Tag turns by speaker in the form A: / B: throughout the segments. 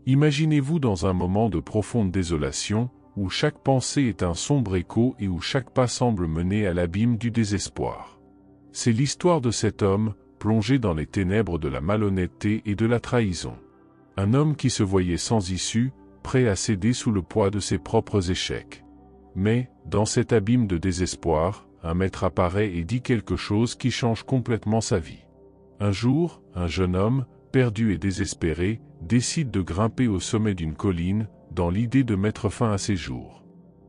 A: Imaginez-vous dans un moment de profonde désolation, où chaque pensée est un sombre écho et où chaque pas semble mener à l'abîme du désespoir. C'est l'histoire de cet homme, plongé dans les ténèbres de la malhonnêteté et de la trahison. Un homme qui se voyait sans issue, prêt à céder sous le poids de ses propres échecs. Mais, dans cet abîme de désespoir, un maître apparaît et dit quelque chose qui change complètement sa vie. Un jour, un jeune homme, perdu et désespéré, décide de grimper au sommet d'une colline, dans l'idée de mettre fin à ses jours.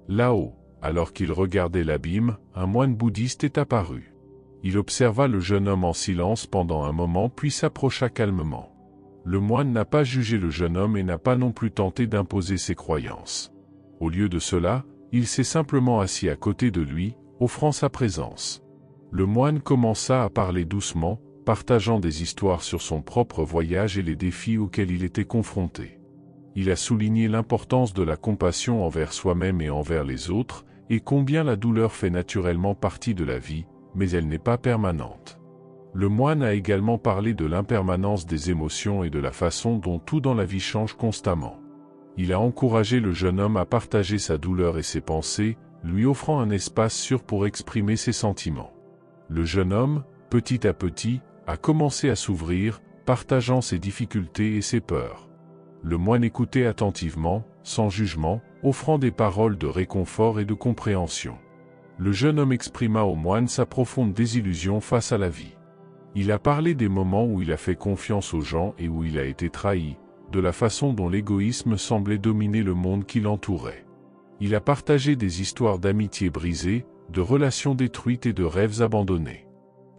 A: Là-haut, alors qu'il regardait l'abîme, un moine bouddhiste est apparu. Il observa le jeune homme en silence pendant un moment puis s'approcha calmement. Le moine n'a pas jugé le jeune homme et n'a pas non plus tenté d'imposer ses croyances. Au lieu de cela, il s'est simplement assis à côté de lui, offrant sa présence. Le moine commença à parler doucement, partageant des histoires sur son propre voyage et les défis auxquels il était confronté. Il a souligné l'importance de la compassion envers soi-même et envers les autres, et combien la douleur fait naturellement partie de la vie, mais elle n'est pas permanente. Le moine a également parlé de l'impermanence des émotions et de la façon dont tout dans la vie change constamment. Il a encouragé le jeune homme à partager sa douleur et ses pensées, lui offrant un espace sûr pour exprimer ses sentiments. Le jeune homme, petit à petit, a commencé à s'ouvrir, partageant ses difficultés et ses peurs. Le moine écoutait attentivement, sans jugement, offrant des paroles de réconfort et de compréhension. Le jeune homme exprima au moine sa profonde désillusion face à la vie. Il a parlé des moments où il a fait confiance aux gens et où il a été trahi, de la façon dont l'égoïsme semblait dominer le monde qui l'entourait. Il a partagé des histoires d'amitié brisées, de relations détruites et de rêves abandonnés.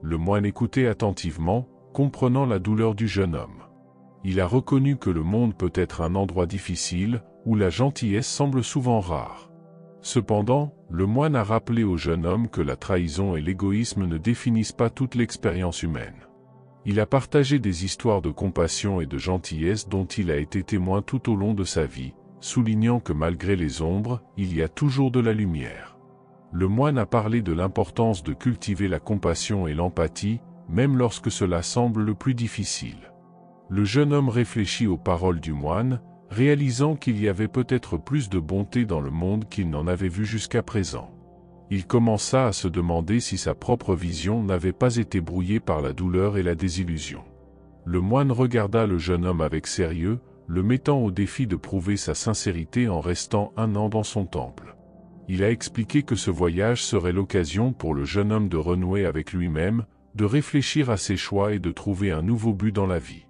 A: Le moine écoutait attentivement, comprenant la douleur du jeune homme. Il a reconnu que le monde peut être un endroit difficile, où la gentillesse semble souvent rare. Cependant, le moine a rappelé au jeune homme que la trahison et l'égoïsme ne définissent pas toute l'expérience humaine. Il a partagé des histoires de compassion et de gentillesse dont il a été témoin tout au long de sa vie, soulignant que malgré les ombres, il y a toujours de la lumière. Le moine a parlé de l'importance de cultiver la compassion et l'empathie, même lorsque cela semble le plus difficile. Le jeune homme réfléchit aux paroles du moine, réalisant qu'il y avait peut-être plus de bonté dans le monde qu'il n'en avait vu jusqu'à présent. Il commença à se demander si sa propre vision n'avait pas été brouillée par la douleur et la désillusion. Le moine regarda le jeune homme avec sérieux, le mettant au défi de prouver sa sincérité en restant 1 an dans son temple. Il a expliqué que ce voyage serait l'occasion pour le jeune homme de renouer avec lui-même, de réfléchir à ses choix et de trouver un nouveau but dans la vie.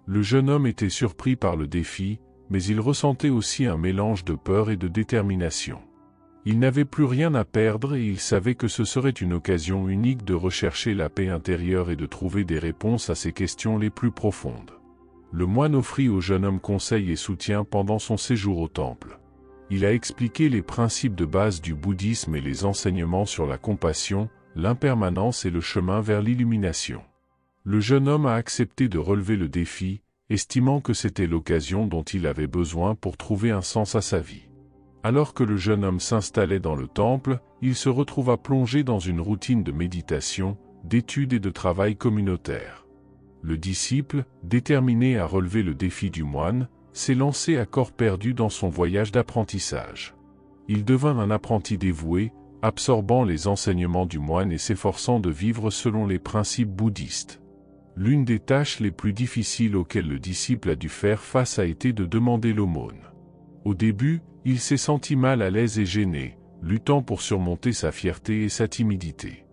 A: Le jeune homme était surpris par le défi, mais il ressentait aussi un mélange de peur et de détermination. Il n'avait plus rien à perdre et il savait que ce serait une occasion unique de rechercher la paix intérieure et de trouver des réponses à ses questions les plus profondes. Le moine offrit au jeune homme conseil et soutien pendant son séjour au temple. Il a expliqué les principes de base du bouddhisme et les enseignements sur la compassion, l'impermanence et le chemin vers l'illumination. Le jeune homme a accepté de relever le défi, estimant que c'était l'occasion dont il avait besoin pour trouver un sens à sa vie. Alors que le jeune homme s'installait dans le temple, il se retrouva plongé dans une routine de méditation, d'étude et de travail communautaire. Le disciple, déterminé à relever le défi du moine, s'est lancé à corps perdu dans son voyage d'apprentissage. Il devint un apprenti dévoué, absorbant les enseignements du moine et s'efforçant de vivre selon les principes bouddhistes. L'une des tâches les plus difficiles auxquelles le disciple a dû faire face a été de demander l'aumône. Au début, il s'est senti mal à l'aise et gêné, luttant pour surmonter sa fierté et sa timidité.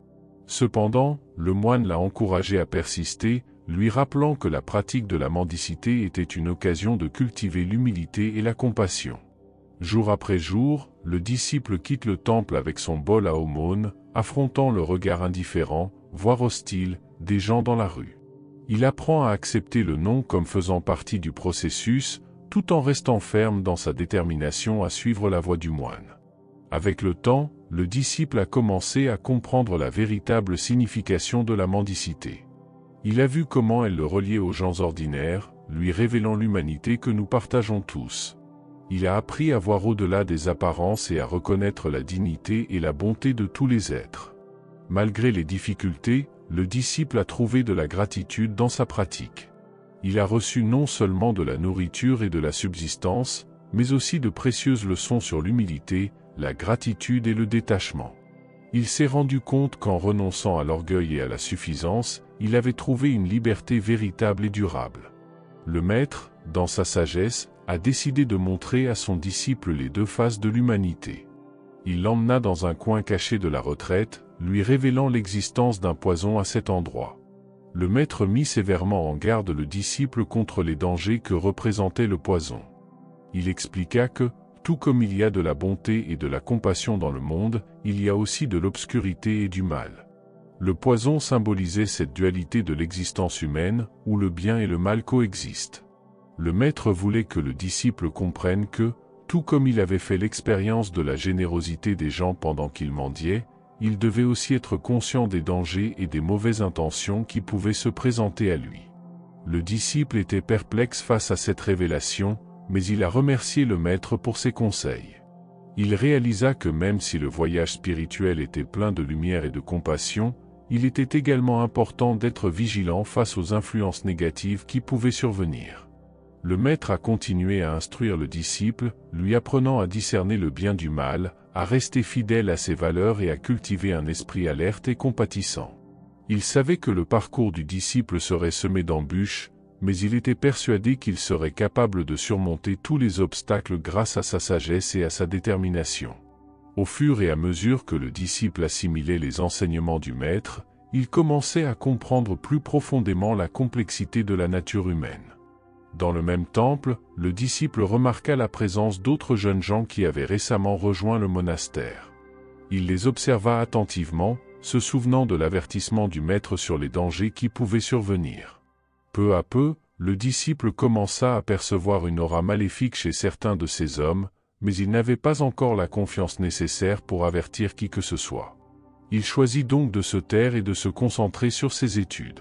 A: Cependant, le moine l'a encouragé à persister, lui rappelant que la pratique de la mendicité était une occasion de cultiver l'humilité et la compassion. Jour après jour, le disciple quitte le temple avec son bol à aumône, affrontant le regard indifférent, voire hostile, des gens dans la rue. Il apprend à accepter le non comme faisant partie du processus, tout en restant ferme dans sa détermination à suivre la voie du moine. Avec le temps, le disciple a commencé à comprendre la véritable signification de la mendicité. Il a vu comment elle le reliait aux gens ordinaires, lui révélant l'humanité que nous partageons tous. Il a appris à voir au-delà des apparences et à reconnaître la dignité et la bonté de tous les êtres. Malgré les difficultés, le disciple a trouvé de la gratitude dans sa pratique. Il a reçu non seulement de la nourriture et de la subsistance, mais aussi de précieuses leçons sur l'humilité, la gratitude et le détachement. Il s'est rendu compte qu'en renonçant à l'orgueil et à la suffisance, il avait trouvé une liberté véritable et durable. Le maître, dans sa sagesse, a décidé de montrer à son disciple les deux faces de l'humanité. Il l'emmena dans un coin caché de la retraite, lui révélant l'existence d'un poison à cet endroit. Le maître mit sévèrement en garde le disciple contre les dangers que représentait le poison. Il expliqua que, tout comme il y a de la bonté et de la compassion dans le monde, il y a aussi de l'obscurité et du mal. Le poison symbolisait cette dualité de l'existence humaine, où le bien et le mal coexistent. Le maître voulait que le disciple comprenne que, tout comme il avait fait l'expérience de la générosité des gens pendant qu'il mendiait, il devait aussi être conscient des dangers et des mauvaises intentions qui pouvaient se présenter à lui. Le disciple était perplexe face à cette révélation, mais il a remercié le maître pour ses conseils. Il réalisa que même si le voyage spirituel était plein de lumière et de compassion, il était également important d'être vigilant face aux influences négatives qui pouvaient survenir. Le maître a continué à instruire le disciple, lui apprenant à discerner le bien du mal, à rester fidèle à ses valeurs et à cultiver un esprit alerte et compatissant. Il savait que le parcours du disciple serait semé d'embûches, mais il était persuadé qu'il serait capable de surmonter tous les obstacles grâce à sa sagesse et à sa détermination. Au fur et à mesure que le disciple assimilait les enseignements du maître, il commençait à comprendre plus profondément la complexité de la nature humaine. Dans le même temple, le disciple remarqua la présence d'autres jeunes gens qui avaient récemment rejoint le monastère. Il les observa attentivement, se souvenant de l'avertissement du maître sur les dangers qui pouvaient survenir. Peu à peu, le disciple commença à percevoir une aura maléfique chez certains de ces hommes, mais il n'avait pas encore la confiance nécessaire pour avertir qui que ce soit. Il choisit donc de se taire et de se concentrer sur ses études.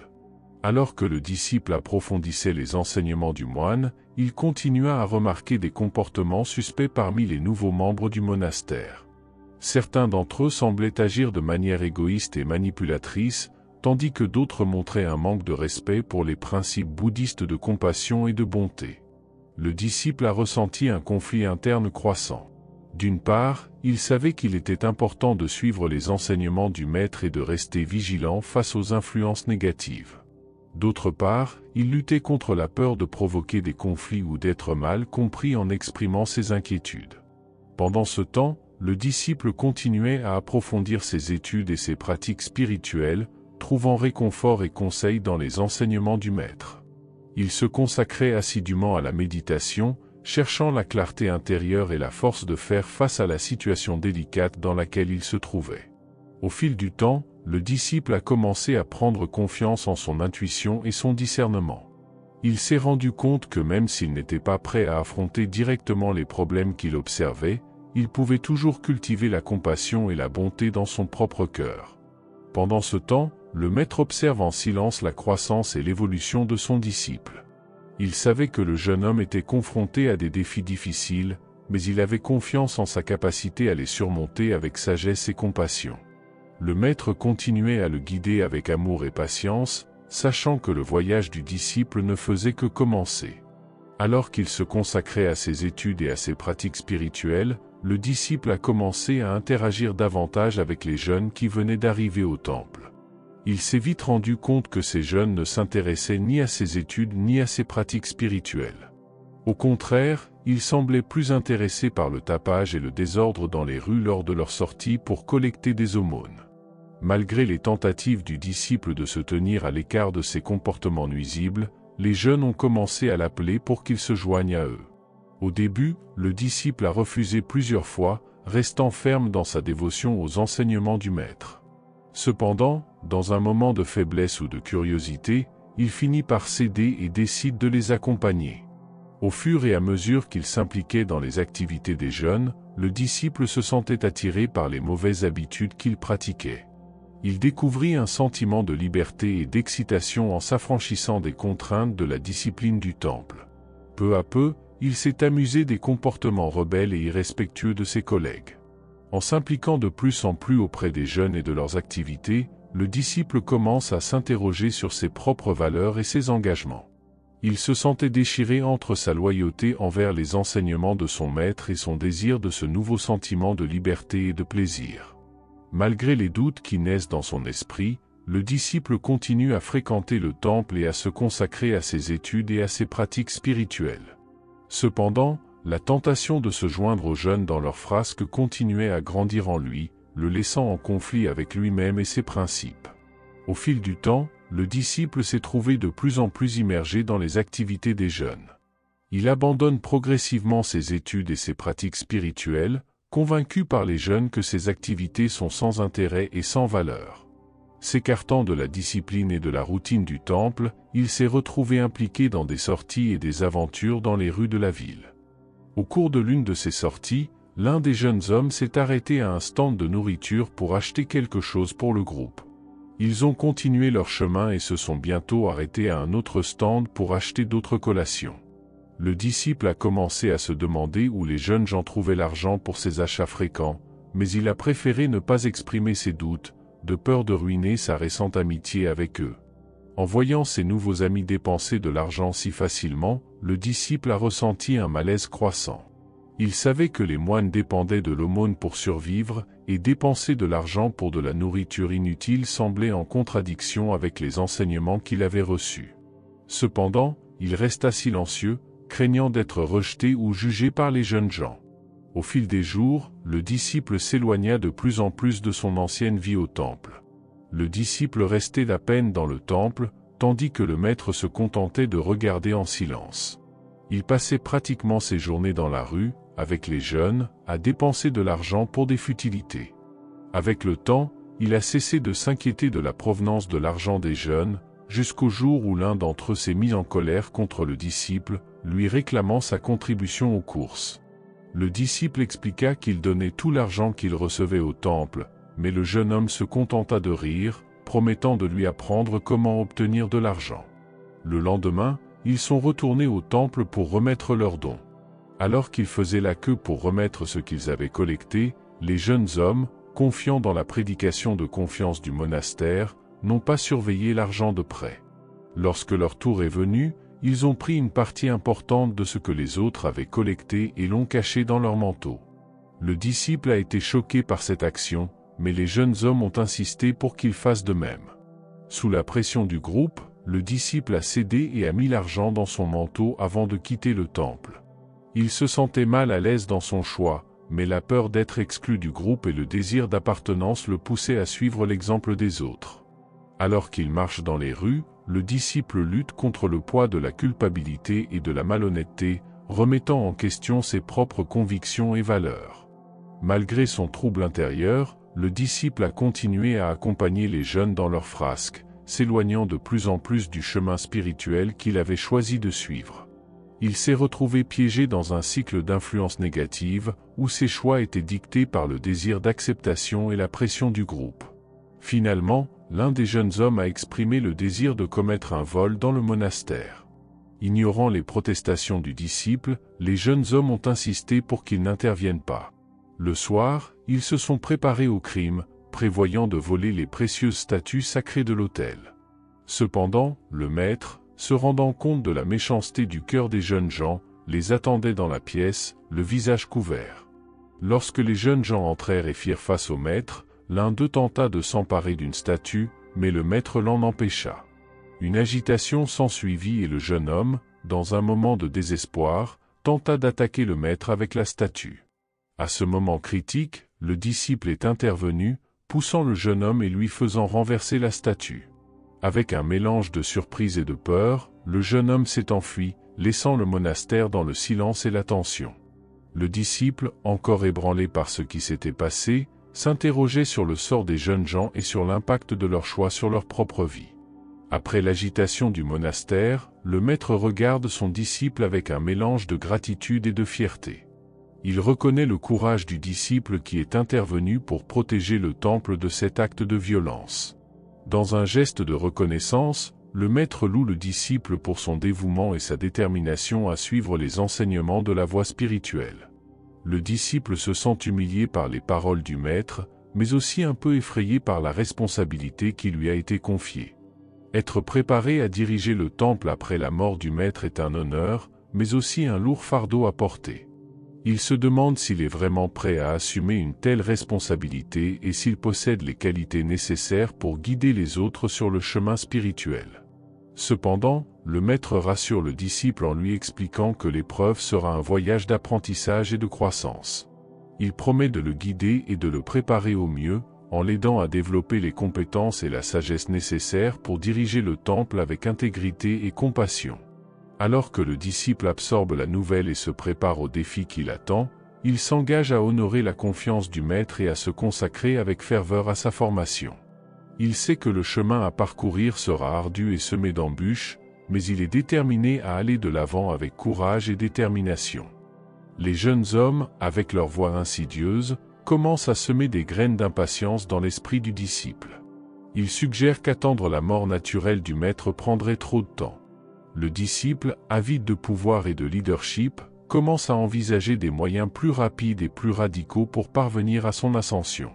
A: Alors que le disciple approfondissait les enseignements du moine, il continua à remarquer des comportements suspects parmi les nouveaux membres du monastère. Certains d'entre eux semblaient agir de manière égoïste et manipulatrice, tandis que d'autres montraient un manque de respect pour les principes bouddhistes de compassion et de bonté. Le disciple a ressenti un conflit interne croissant. D'une part, il savait qu'il était important de suivre les enseignements du maître et de rester vigilant face aux influences négatives. D'autre part, il luttait contre la peur de provoquer des conflits ou d'être mal compris en exprimant ses inquiétudes. Pendant ce temps, le disciple continuait à approfondir ses études et ses pratiques spirituelles, trouvant réconfort et conseil dans les enseignements du maître. Il se consacrait assidûment à la méditation, cherchant la clarté intérieure et la force de faire face à la situation délicate dans laquelle il se trouvait. Au fil du temps, le disciple a commencé à prendre confiance en son intuition et son discernement. Il s'est rendu compte que même s'il n'était pas prêt à affronter directement les problèmes qu'il observait, il pouvait toujours cultiver la compassion et la bonté dans son propre cœur. Pendant ce temps, le maître observe en silence la croissance et l'évolution de son disciple. Il savait que le jeune homme était confronté à des défis difficiles, mais il avait confiance en sa capacité à les surmonter avec sagesse et compassion. Le maître continuait à le guider avec amour et patience, sachant que le voyage du disciple ne faisait que commencer. Alors qu'il se consacrait à ses études et à ses pratiques spirituelles, le disciple a commencé à interagir davantage avec les jeunes qui venaient d'arriver au temple. Il s'est vite rendu compte que ces jeunes ne s'intéressaient ni à ses études ni à ses pratiques spirituelles. Au contraire, ils semblaient plus intéressés par le tapage et le désordre dans les rues lors de leur sortie pour collecter des aumônes. Malgré les tentatives du disciple de se tenir à l'écart de ces comportements nuisibles, les jeunes ont commencé à l'appeler pour qu'il se joigne à eux. Au début, le disciple a refusé plusieurs fois, restant ferme dans sa dévotion aux enseignements du maître. Cependant, dans un moment de faiblesse ou de curiosité, il finit par céder et décide de les accompagner. Au fur et à mesure qu'il s'impliquait dans les activités des jeunes, le disciple se sentait attiré par les mauvaises habitudes qu'il pratiquait. Il découvrit un sentiment de liberté et d'excitation en s'affranchissant des contraintes de la discipline du temple. Peu à peu, il s'est amusé des comportements rebelles et irrespectueux de ses collègues. En s'impliquant de plus en plus auprès des jeunes et de leurs activités, le disciple commence à s'interroger sur ses propres valeurs et ses engagements. Il se sentait déchiré entre sa loyauté envers les enseignements de son maître et son désir de ce nouveau sentiment de liberté et de plaisir. Malgré les doutes qui naissent dans son esprit, le disciple continue à fréquenter le temple et à se consacrer à ses études et à ses pratiques spirituelles. Cependant, la tentation de se joindre aux jeunes dans leurs frasques continuait à grandir en lui, le laissant en conflit avec lui-même et ses principes. Au fil du temps, le disciple s'est trouvé de plus en plus immergé dans les activités des jeunes. Il abandonne progressivement ses études et ses pratiques spirituelles, convaincu par les jeunes que ces activités sont sans intérêt et sans valeur. S'écartant de la discipline et de la routine du temple, il s'est retrouvé impliqué dans des sorties et des aventures dans les rues de la ville. Au cours de l'une de ces sorties, l'un des jeunes hommes s'est arrêté à un stand de nourriture pour acheter quelque chose pour le groupe. Ils ont continué leur chemin et se sont bientôt arrêtés à un autre stand pour acheter d'autres collations. Le disciple a commencé à se demander où les jeunes gens trouvaient l'argent pour ces achats fréquents, mais il a préféré ne pas exprimer ses doutes, de peur de ruiner sa récente amitié avec eux. En voyant ses nouveaux amis dépenser de l'argent si facilement, le disciple a ressenti un malaise croissant. Il savait que les moines dépendaient de l'aumône pour survivre, et dépenser de l'argent pour de la nourriture inutile semblait en contradiction avec les enseignements qu'il avait reçus. Cependant, il resta silencieux, craignant d'être rejeté ou jugé par les jeunes gens. Au fil des jours, le disciple s'éloigna de plus en plus de son ancienne vie au temple. Le disciple restait à peine dans le temple, tandis que le maître se contentait de regarder en silence. Il passait pratiquement ses journées dans la rue, avec les jeunes, à dépenser de l'argent pour des futilités. Avec le temps, il a cessé de s'inquiéter de la provenance de l'argent des jeunes, jusqu'au jour où l'un d'entre eux s'est mis en colère contre le disciple, lui réclamant sa contribution aux courses. Le disciple expliqua qu'il donnait tout l'argent qu'il recevait au temple, mais le jeune homme se contenta de rire, promettant de lui apprendre comment obtenir de l'argent. Le lendemain, ils sont retournés au temple pour remettre leurs dons. Alors qu'ils faisaient la queue pour remettre ce qu'ils avaient collecté, les jeunes hommes, confiants dans la prédication de confiance du monastère, n'ont pas surveillé l'argent de près. Lorsque leur tour est venu, ils ont pris une partie importante de ce que les autres avaient collecté et l'ont caché dans leur manteau. Le disciple a été choqué par cette action, mais les jeunes hommes ont insisté pour qu'il fasse de même. Sous la pression du groupe, le disciple a cédé et a mis l'argent dans son manteau avant de quitter le temple. Il se sentait mal à l'aise dans son choix, mais la peur d'être exclu du groupe et le désir d'appartenance le poussaient à suivre l'exemple des autres. Alors qu'il marche dans les rues, le disciple lutte contre le poids de la culpabilité et de la malhonnêteté, remettant en question ses propres convictions et valeurs. Malgré son trouble intérieur, le disciple a continué à accompagner les jeunes dans leurs frasques, s'éloignant de plus en plus du chemin spirituel qu'il avait choisi de suivre. Il s'est retrouvé piégé dans un cycle d'influence négative, où ses choix étaient dictés par le désir d'acceptation et la pression du groupe. Finalement, l'un des jeunes hommes a exprimé le désir de commettre un vol dans le monastère. Ignorant les protestations du disciple, les jeunes hommes ont insisté pour qu'il n'intervienne pas. Le soir, ils se sont préparés au crime, prévoyant de voler les précieuses statues sacrées de l'autel. Cependant, le maître, se rendant compte de la méchanceté du cœur des jeunes gens, les attendait dans la pièce, le visage couvert. Lorsque les jeunes gens entrèrent et firent face au maître, l'un d'eux tenta de s'emparer d'une statue, mais le maître l'en empêcha. Une agitation s'ensuivit et le jeune homme, dans un moment de désespoir, tenta d'attaquer le maître avec la statue. À ce moment critique, le disciple est intervenu, poussant le jeune homme et lui faisant renverser la statue. Avec un mélange de surprise et de peur, le jeune homme s'est enfui, laissant le monastère dans le silence et la tension. Le disciple, encore ébranlé par ce qui s'était passé, s'interrogeait sur le sort des jeunes gens et sur l'impact de leur choix sur leur propre vie. Après l'agitation du monastère, le maître regarde son disciple avec un mélange de gratitude et de fierté. Il reconnaît le courage du disciple qui est intervenu pour protéger le temple de cet acte de violence. Dans un geste de reconnaissance, le maître loue le disciple pour son dévouement et sa détermination à suivre les enseignements de la voie spirituelle. Le disciple se sent humilié par les paroles du maître, mais aussi un peu effrayé par la responsabilité qui lui a été confiée. Être préparé à diriger le temple après la mort du maître est un honneur, mais aussi un lourd fardeau à porter. Il se demande s'il est vraiment prêt à assumer une telle responsabilité et s'il possède les qualités nécessaires pour guider les autres sur le chemin spirituel. Cependant, le maître rassure le disciple en lui expliquant que l'épreuve sera un voyage d'apprentissage et de croissance. Il promet de le guider et de le préparer au mieux, en l'aidant à développer les compétences et la sagesse nécessaires pour diriger le temple avec intégrité et compassion. Alors que le disciple absorbe la nouvelle et se prépare au défi qui l'attend, il s'engage à honorer la confiance du maître et à se consacrer avec ferveur à sa formation. Il sait que le chemin à parcourir sera ardu et semé d'embûches, mais il est déterminé à aller de l'avant avec courage et détermination. Les jeunes hommes, avec leur voix insidieuse, commencent à semer des graines d'impatience dans l'esprit du disciple. Ils suggèrent qu'attendre la mort naturelle du maître prendrait trop de temps. Le disciple, avide de pouvoir et de leadership, commence à envisager des moyens plus rapides et plus radicaux pour parvenir à son ascension.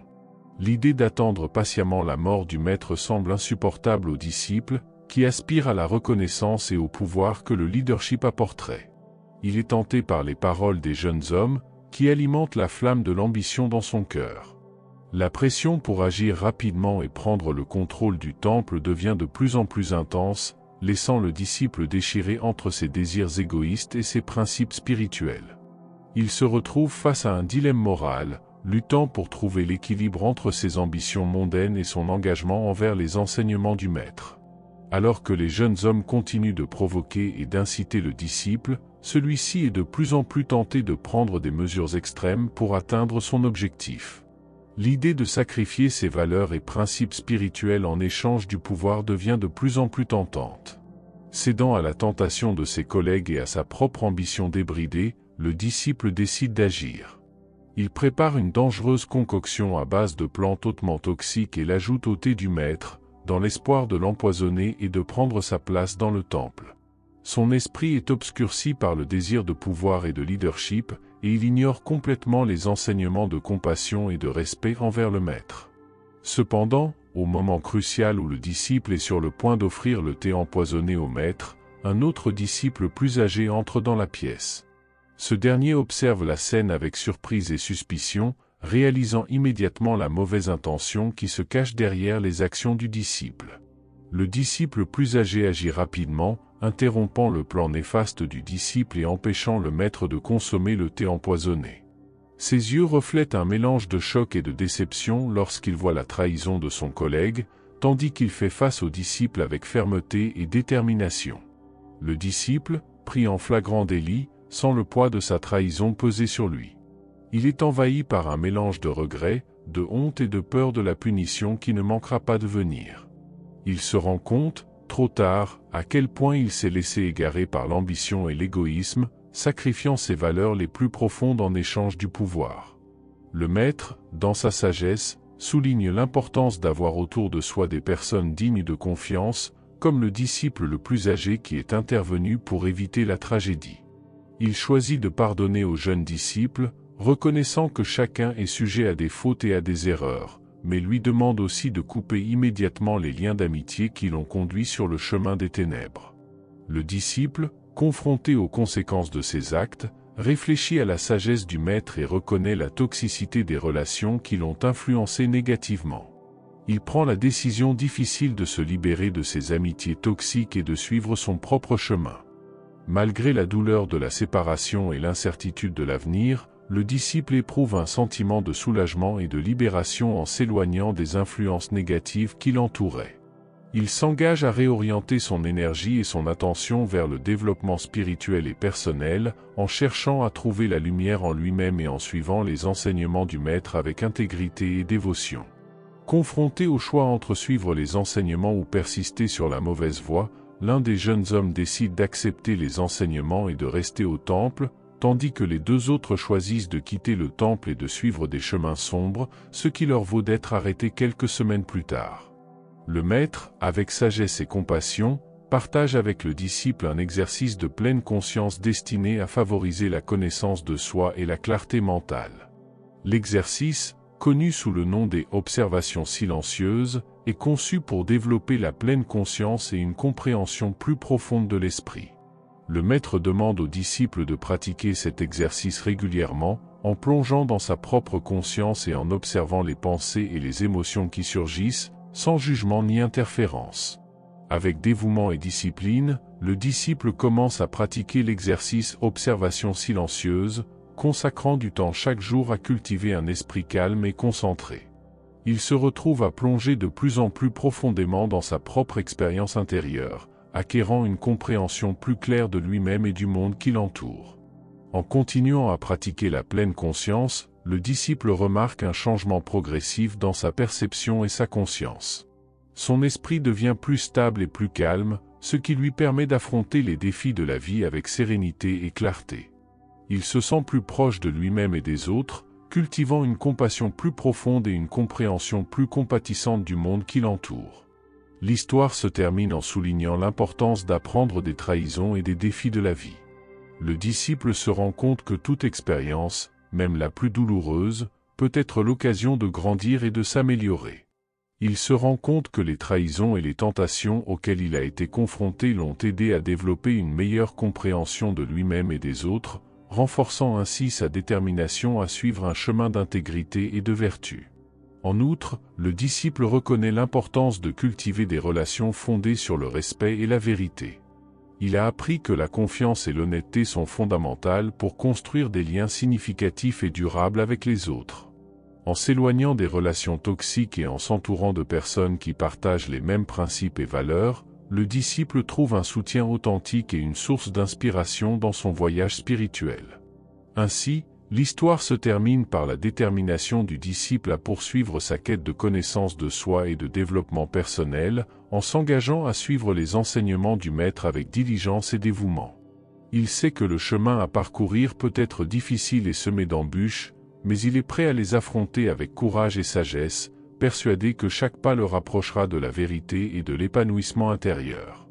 A: L'idée d'attendre patiemment la mort du maître semble insupportable aux disciples, qui aspirent à la reconnaissance et au pouvoir que le leadership apporterait. Il est tenté par les paroles des jeunes hommes, qui alimentent la flamme de l'ambition dans son cœur. La pression pour agir rapidement et prendre le contrôle du temple devient de plus en plus intense, laissant le disciple déchiré entre ses désirs égoïstes et ses principes spirituels. Il se retrouve face à un dilemme moral, luttant pour trouver l'équilibre entre ses ambitions mondaines et son engagement envers les enseignements du maître. Alors que les jeunes hommes continuent de provoquer et d'inciter le disciple, celui-ci est de plus en plus tenté de prendre des mesures extrêmes pour atteindre son objectif. L'idée de sacrifier ses valeurs et principes spirituels en échange du pouvoir devient de plus en plus tentante. Cédant à la tentation de ses collègues et à sa propre ambition débridée, le disciple décide d'agir. Il prépare une dangereuse concoction à base de plantes hautement toxiques et l'ajoute au thé du maître, dans l'espoir de l'empoisonner et de prendre sa place dans le temple. Son esprit est obscurci par le désir de pouvoir et de leadership, et il ignore complètement les enseignements de compassion et de respect envers le maître. Cependant, au moment crucial où le disciple est sur le point d'offrir le thé empoisonné au maître, un autre disciple plus âgé entre dans la pièce. Ce dernier observe la scène avec surprise et suspicion, réalisant immédiatement la mauvaise intention qui se cache derrière les actions du disciple. Le disciple plus âgé agit rapidement, interrompant le plan néfaste du disciple et empêchant le maître de consommer le thé empoisonné. Ses yeux reflètent un mélange de choc et de déception lorsqu'il voit la trahison de son collègue, tandis qu'il fait face au disciple avec fermeté et détermination. Le disciple, pris en flagrant délit, sent le poids de sa trahison peser sur lui. Il est envahi par un mélange de regret, de honte et de peur de la punition qui ne manquera pas de venir. Il se rend compte, trop tard, à quel point il s'est laissé égarer par l'ambition et l'égoïsme, sacrifiant ses valeurs les plus profondes en échange du pouvoir. Le maître, dans sa sagesse, souligne l'importance d'avoir autour de soi des personnes dignes de confiance, comme le disciple le plus âgé qui est intervenu pour éviter la tragédie. Il choisit de pardonner au jeune disciple, reconnaissant que chacun est sujet à des fautes et à des erreurs, mais lui demande aussi de couper immédiatement les liens d'amitié qui l'ont conduit sur le chemin des ténèbres. Le disciple, confronté aux conséquences de ses actes, réfléchit à la sagesse du maître et reconnaît la toxicité des relations qui l'ont influencé négativement. Il prend la décision difficile de se libérer de ses amitiés toxiques et de suivre son propre chemin. Malgré la douleur de la séparation et l'incertitude de l'avenir, le disciple éprouve un sentiment de soulagement et de libération en s'éloignant des influences négatives qui l'entouraient. Il s'engage à réorienter son énergie et son attention vers le développement spirituel et personnel, en cherchant à trouver la lumière en lui-même et en suivant les enseignements du maître avec intégrité et dévotion. Confronté au choix entre suivre les enseignements ou persister sur la mauvaise voie, l'un des jeunes hommes décide d'accepter les enseignements et de rester au temple, tandis que les deux autres choisissent de quitter le temple et de suivre des chemins sombres, ce qui leur vaut d'être arrêtés quelques semaines plus tard. Le maître, avec sagesse et compassion, partage avec le disciple un exercice de pleine conscience destiné à favoriser la connaissance de soi et la clarté mentale. L'exercice, connu sous le nom des observations silencieuses, est conçu pour développer la pleine conscience et une compréhension plus profonde de l'esprit. Le maître demande aux disciples de pratiquer cet exercice régulièrement, en plongeant dans sa propre conscience et en observant les pensées et les émotions qui surgissent, sans jugement ni interférence. Avec dévouement et discipline, le disciple commence à pratiquer l'exercice observation silencieuse, consacrant du temps chaque jour à cultiver un esprit calme et concentré. Il se retrouve à plonger de plus en plus profondément dans sa propre expérience intérieure, acquérant une compréhension plus claire de lui-même et du monde qui l'entoure. En continuant à pratiquer la pleine conscience, le disciple remarque un changement progressif dans sa perception et sa conscience. Son esprit devient plus stable et plus calme, ce qui lui permet d'affronter les défis de la vie avec sérénité et clarté. Il se sent plus proche de lui-même et des autres, cultivant une compassion plus profonde et une compréhension plus compatissante du monde qui l'entoure. L'histoire se termine en soulignant l'importance d'apprendre des trahisons et des défis de la vie. Le disciple se rend compte que toute expérience, même la plus douloureuse, peut être l'occasion de grandir et de s'améliorer. Il se rend compte que les trahisons et les tentations auxquelles il a été confronté l'ont aidé à développer une meilleure compréhension de lui-même et des autres, renforçant ainsi sa détermination à suivre un chemin d'intégrité et de vertu. En outre, le disciple reconnaît l'importance de cultiver des relations fondées sur le respect et la vérité. Il a appris que la confiance et l'honnêteté sont fondamentales pour construire des liens significatifs et durables avec les autres. En s'éloignant des relations toxiques et en s'entourant de personnes qui partagent les mêmes principes et valeurs, le disciple trouve un soutien authentique et une source d'inspiration dans son voyage spirituel. Ainsi, l'histoire se termine par la détermination du disciple à poursuivre sa quête de connaissance de soi et de développement personnel, en s'engageant à suivre les enseignements du maître avec diligence et dévouement. Il sait que le chemin à parcourir peut être difficile et semé d'embûches, mais il est prêt à les affronter avec courage et sagesse, persuadé que chaque pas le rapprochera de la vérité et de l'épanouissement intérieur.